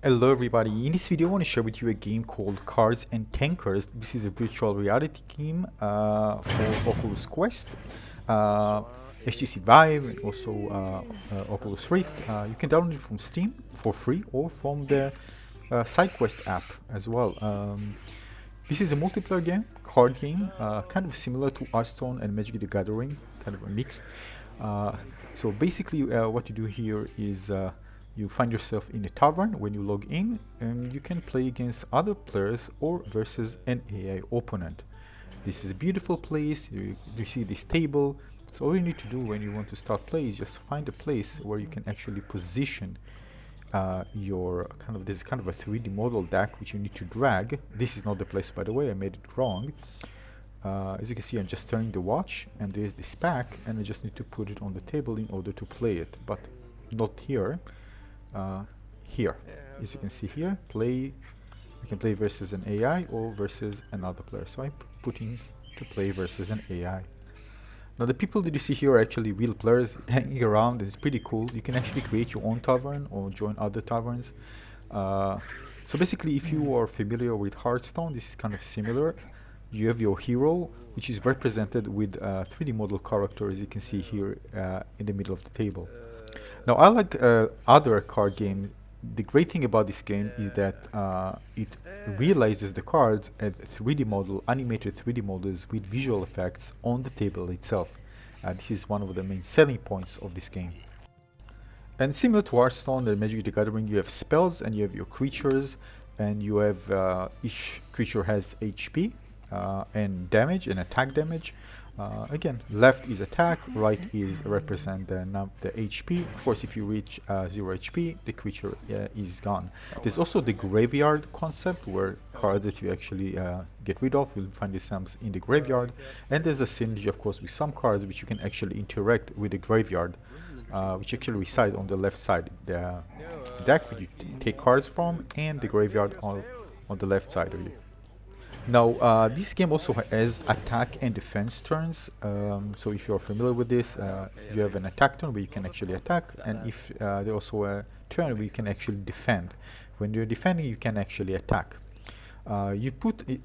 Hello everybody, in this video I want to share with you a game called Cards and Tankers. This is a virtual reality game for Oculus Quest, HTC Vive, and also Oculus Rift. You can download it from Steam for free or from the SideQuest app as well. This is a multiplayer game, card game, kind of similar to Hearthstone and Magic the Gathering, kind of a mixed. So basically what you do here is you find yourself in a tavern when you log in, and you can play against other players or versus an AI opponent. This is a beautiful place. You see this table. So all you need to do when you want to start play is just find a place where you can actually position your this is kind of a 3D model deck which you need to drag. This is not the place, by the way, I made it wrong. As you can see, I'm just turning the watch, and there's this pack, and I just need to put it on the table in order to play it, but not here. Here, as you can see here, you can play versus an AI or versus another player. So I'm putting to play versus an AI. Now the people that you see here are actually real players hanging around. It's pretty cool. You can actually create your own tavern or join other taverns. So basically, if you are familiar with Hearthstone, this is kind of similar. You have your hero, which is represented with a 3D model character, as you can see here in the middle of the table. Now, I like other card games. The great thing about this game is that it realizes the cards as 3D model, animated 3D models with visual effects on the table itself. This is one of the main selling points of this game. And similar to Hearthstone and Magic the Gathering, you have spells and you have your creatures, and you have each creature has HP and damage and attack damage. Again, left is attack, right is represent the HP. Of course, if you reach 0 HP, the creature is gone. There's also the graveyard concept, where cards that you actually get rid of, you'll find these sums in the graveyard. And there's a synergy, of course, with some cards which you can actually interact with the graveyard, which actually reside on the left side. The deck where you take cards from, and the graveyard on the left side of you. Now, this game also has attack and defense turns. So if you're familiar with this, you have an attack turn where you can actually attack, and if there's also a turn where you can actually defend. When you're defending, you can actually attack. You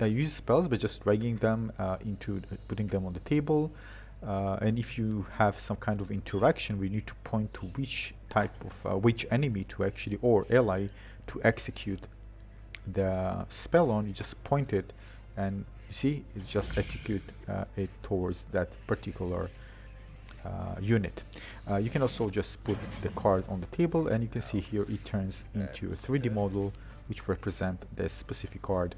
use spells by just dragging them putting them on the table. And if you have some kind of interaction, we need to point to which type of which enemy to actually, or ally, to execute the spell on. You just point it, and you see it just execute it towards that particular unit. You can also just put the card on the table, and you can see here it turns into a 3D model which represent the specific card.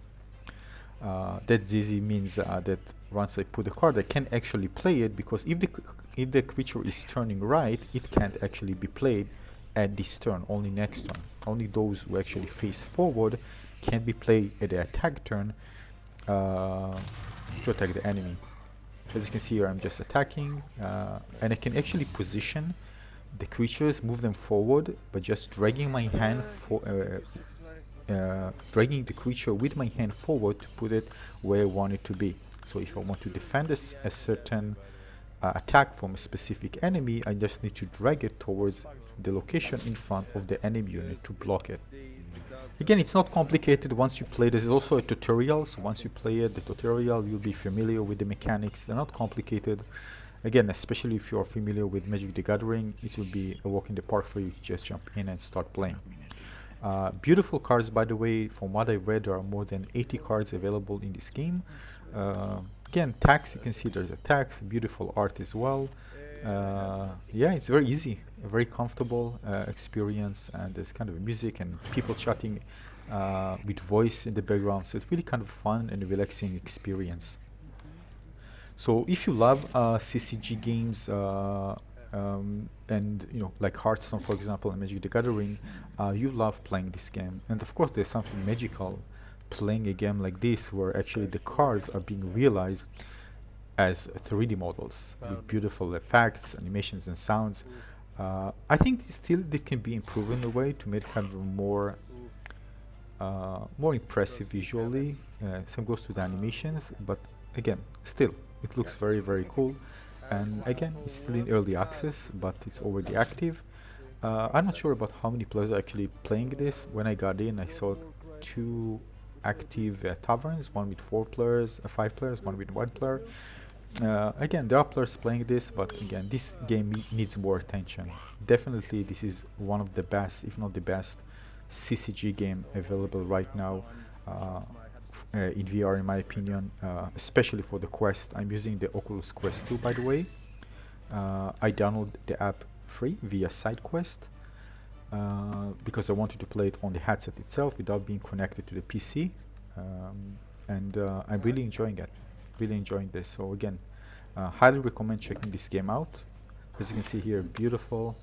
That ZZ means that once I put the card, I can actually play it, because if the creature is turning right, it can't actually be played at this turn, only next turn. Only those who actually face forward can be played at the attack turn to attack the enemy. As you can see here, I'm just attacking, and I can actually position the creatures, move them forward by just dragging my hand dragging the creature with my hand forward to put it where I want it to be. So if I want to defend a certain attack from a specific enemy, I just need to drag it towards the location in front of the enemy unit to block it. Again, it's not complicated once you play. This is also a tutorial, so once you play it, the tutorial, you'll be familiar with the mechanics. They're not complicated. Again, especially if you are familiar with Magic the Gathering, it will be a walk in the park for you to just jump in and start playing. Beautiful cards, by the way. From what I read, there are more than 80 cards available in this game. Again, tax, you can see there's a tax, beautiful art as well. Yeah, it's very easy, a very comfortable experience, and there's kind of music and people chatting with voice in the background, so it's really kind of fun and relaxing experience. So if you love CCG games and like Hearthstone, for example, and Magic the Gathering, you love playing this game. And of course, there's something magical playing a game like this, where actually the cards are being realized as 3D models with beautiful effects, animations, and sounds. I think still they can be improved in a way to make it kind of more impressive visually. Same goes to the animations, but again, still it looks very, very cool. And again, it's still in early access, but it's already active. I'm not sure about how many players are actually playing this. When I got in, I saw 2 active taverns, one with 4 players, 5 players, one with 1 player. Again, there are players playing this, but again, this game needs more attention. Definitely, this is one of the best, if not the best, CCG game available right now in VR, in my opinion, especially for the Quest. I'm using the Oculus Quest 2, by the way. I downloaded the app free via SideQuest because I wanted to play it on the headset itself without being connected to the PC, and I'm really enjoying it. Really enjoying this. So again, highly recommend checking this game out. As you can see here, beautiful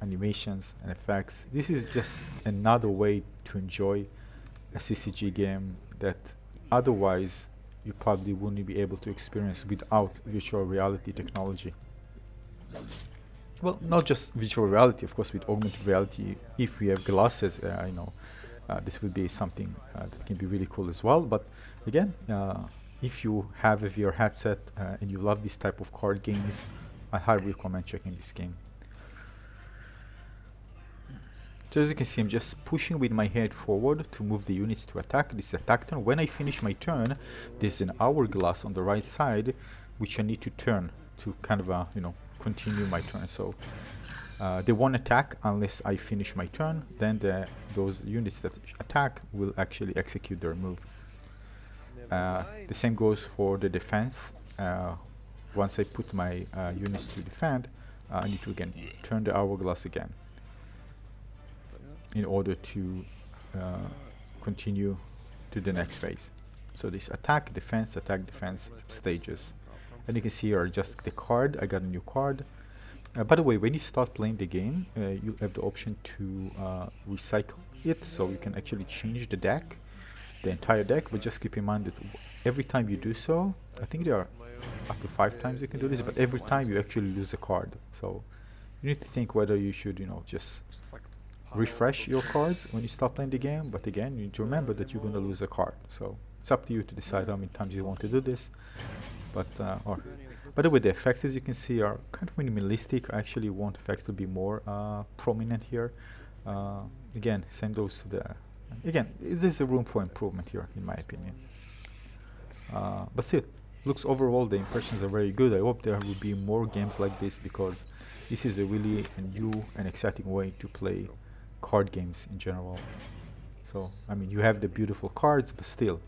animations and effects. This is just another way to enjoy a CCG game that otherwise you probably wouldn't be able to experience without virtual reality technology. Well, not just virtual reality, of course, with augmented reality. If we have glasses, this would be something that can be really cool as well. But again, if you have a VR headset and you love this type of card games, I highly recommend checking this game. So as you can see, I'm just pushing with my head forward to move the units to attack. This is attack turn. When I finish my turn, there's an hourglass on the right side, which I need to turn to kind of, continue my turn. So they won't attack unless I finish my turn. Then those units that attack will actually execute their move. The same goes for the defense. Once I put my units to defend, I need to again turn the hourglass again in order to continue to the next phase. So this attack, defense stages. And you can see here just the card. I got a new card. By the way, when you start playing the game, you have the option to recycle it, so you can actually change the deck, the entire deck, but just keep in mind that every time you do so, I think there are up to 5 times you can do this, but every time you actually lose a card. So you need to think whether you should, just refresh your cards when you start playing the game, but again, you need to remember that you're going to lose a card. So it's up to you to decide how many times you want to do this. But by the way, the effects, as you can see, are kind of minimalistic. I actually want effects to be more prominent here. Again, same goes to the... Again, there's a room for improvement here, in my opinion. But still, looks overall, the impressions are very good. I hope there will be more games like this, because this is a really new and exciting way to play card games in general. So, I mean, you have the beautiful cards, but still,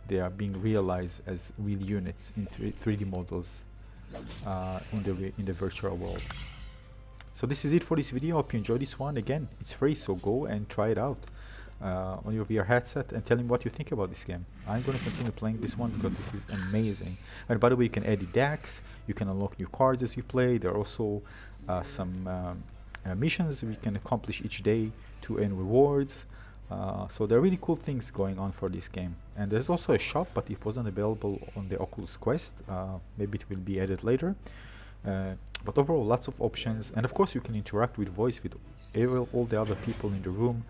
they are being realized as real units in 3D models in the virtual world. So this is it for this video. Hope you enjoyed this one. Again, it's free, so go and try it out on your VR headset and tell me what you think about this game. I'm going to continue playing this one because this is amazing. And by the way, you can edit decks, you can unlock new cards as you play. There are also some missions we can accomplish each day to earn rewards. So there are really cool things going on for this game. And there's also a shop, but it wasn't available on the Oculus Quest. Maybe it will be added later. But overall, lots of options. And of course, you can interact with voice with all the other people in the room.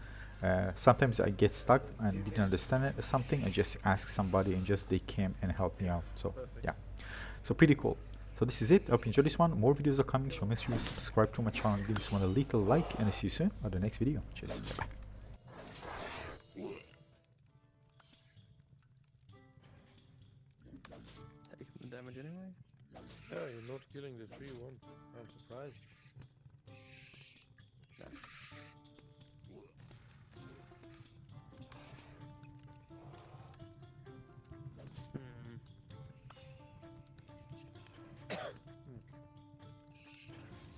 Sometimes I get stuck and didn't understand something. I just ask somebody and just they came and helped me out. So yeah, so pretty cool. So this is it. I hope you enjoyed this one. More videos are coming, so make sure you subscribe to my channel, give this one a little like, and I'll see you soon on the next video. Cheers. Bye. Taking the damage anyway? Yeah, you're not killing the 3-1. I'm surprised. Yeah.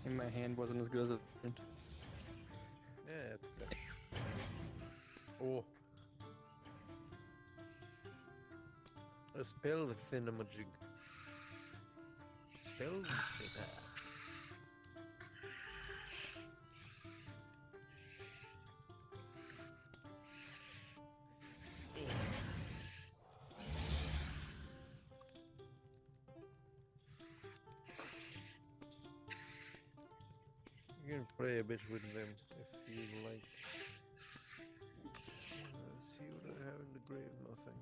And my hand wasn't as good as it looked. Yeah, it's good. Oh. A spell thingamajig. Spell thingamajig. You can play a bit with them if you like. See what I have in the grave, nothing.